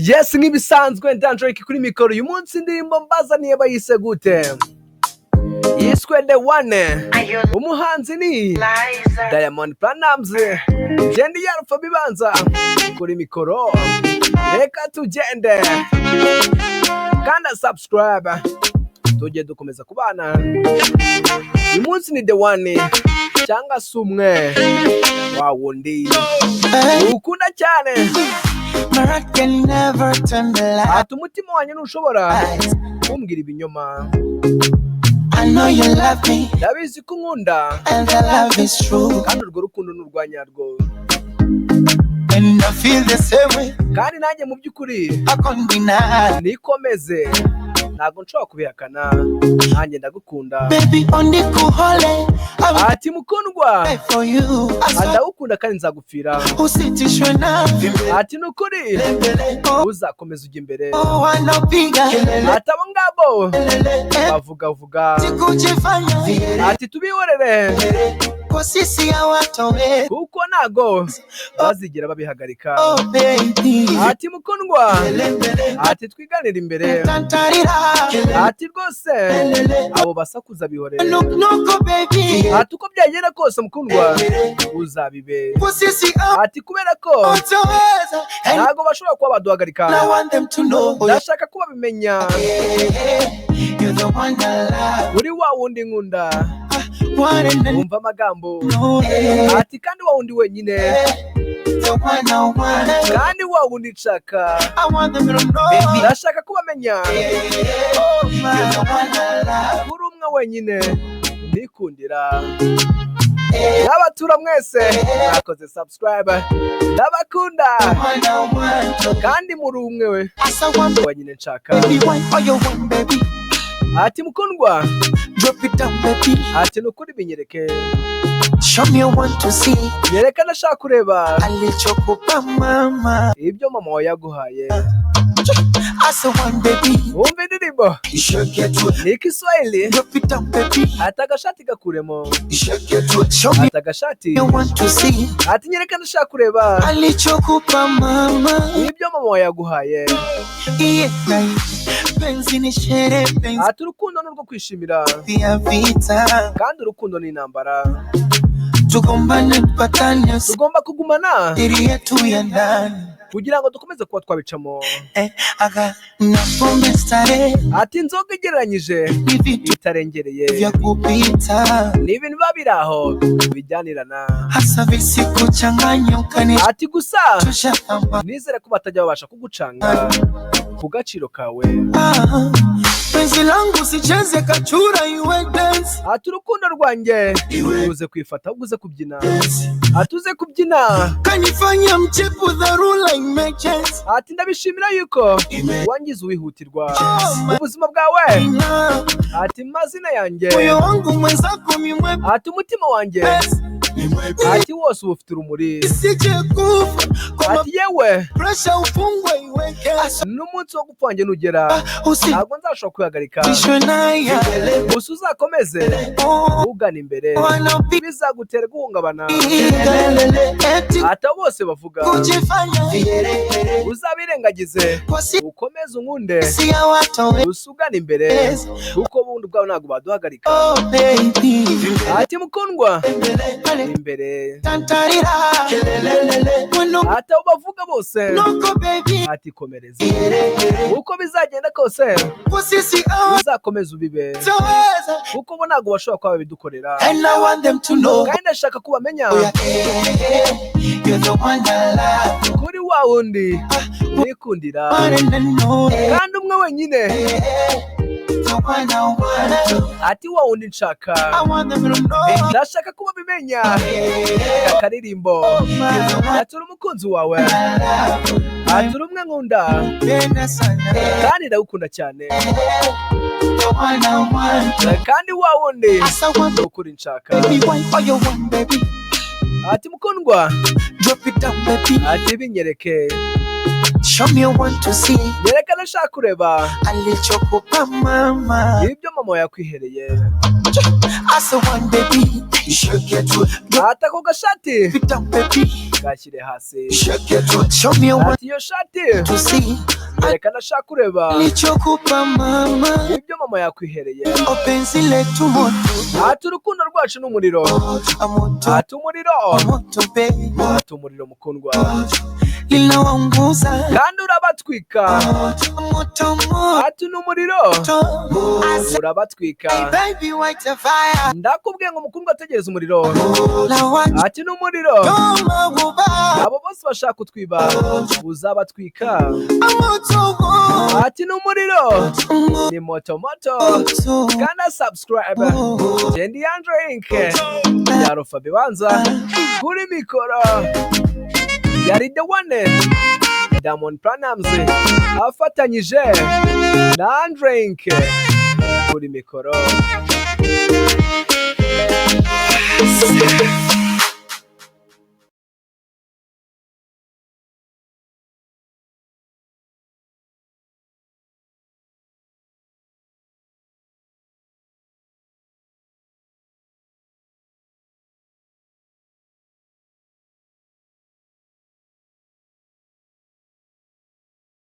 Yes, nk'ibisanzwe Dandrake kuri mikoro. Uyu munsi indirimbo mbazaniye bayise gute? Yiswe The One. Umuhanzi ni Diamond Platnumz. Jendi Alpha Bibanza kuri mikoro. Reka tugende. Kanda subscribe. Tujye dukomeza kubana. Uyu munsi ni The One. Cyangwa se umwe wa wundi ukunda cyane. Ati umutima wanjye ntushobora kumbwira ibinyoma. Ndabizi ko unkunda kandi urwo rukundo ni urwanyarwo. Kandi nanjye mu by'ukuri nikomeze, ntabwo nshobora kubihakana, nanjye ndagukunda. Ati mukundwa, ndagukunda kandi nzagupfira. Ati nukuri uzakomeza ujya imbere. Ati abo ngabo bavuga ati tubihorere kuko ntago bazigera babihagarika. Ati mukundwa, ati twiganira imbere. Ati rwose abo basakuza bihorere. Ati uko byagenda kose mukundwa uzabibe. Ati kubera ko ntago bashobora kuba baduhagarika, ndashaka kuba bimenya uri wa wundi nkunda. Umva amagambo. Ati kandi wa wundi wenyine, kandi wa wundi nshaka. Ndashaka kubamenya uri umwe wenyine nikundira. N'abatura mwese mwakoze subscribe, ndabakunda kandi muri umwe we wenyine nshaka. Ati mukundwa, ati nukuri binyereke. Nyereka ndashaka kureba ibyo mama wawe yaguhaye. Wumva indirimbo ni Kiswahili. Ati agashati gakuremo. Ati agashati. Ati nyereka ndashaka kureba ibyo mama wawe yaguhaye. Ati urukundo ni urwo kwishimira kandi urukundo ni intambara. Tugomba kugumana kugira ngo dukomeze kuba twabicamo. Ati inzoga igereranyije itarengereye ni ibintu biba biri aho bijyanirana. Ati gusa nizere ko batajya babasha kugucanga ku gaciro kawe. Penzi langu sicheze kachura iwe dance. Ati urukundo rwanjye uze kwifata, uze kubyina. Atuze kubyina kanifanya mchepu dharura imechance. Ati ndabishimira yuko wangize uwihutirwa ubuzima bwawe. Ati mazina yanjye moyo wangu mwenzako mimwe. Ati umutima wanjye ati wose ufite urumuri. Ati yewe pressure ufungwe iweke. N'umunsi wo gupfanje nugera ntabwo nzashobora kwihagarika. Gusa uzakomeze ugana imbere, bizagutera guhungabana. Ati bose bavuga uzabirengagize, ukomeze unkunde, usugana imbere kuko bundi bwawe ntabwo baduhagarika. Ati mukundwa imbere. Ati abo bavuga bose ati komereza, uko bizagenda kose uzakomeza ubibe kuko bo ntabwo bashobora kuba babidukorera. Kandi ndashaka kubamenya kuri wa wundi nikundira kandi umwe wenyine. Ati wa wundi nshaka, ndashaka kuba bimenya akaririmbo. Ati uri umukunzi wawe. Ati uri umwe nkunda kandi ndagukunda cyane. Kandi wa wundi ukuri nshaka. Ati mukundwa, ati binyereke. Nyereka ndashaka kureba ibyo mama yakwihereye. ata ko gashati Sit down, baby. gashyire hasi Shake it to show me what ati iyo shati to see. reka nashaka kureba Nilichokupa mama, ibyo mama yakwihereye penzi letu moto, ati urukundo rwacu n'umuriro moto, ati umuriro moto baby, ati umuriro mukundwa linawaunguza kandi urabatwika moto moto, ati n'umuriro urabatwika baby white fire, ndakubwiye ngo mukundwa ategereza umuriro la wacha ati n'umuriro kama buba, abo bose bashaka kutwiba uzabatwika moto ati n'umuriro ni moto moto kana subscribe Jendi Andre Inc yaro Fabi Banza kuri mikoro yari the one Diamond Platnumz afatanyije na Andre Inc kuri mikoro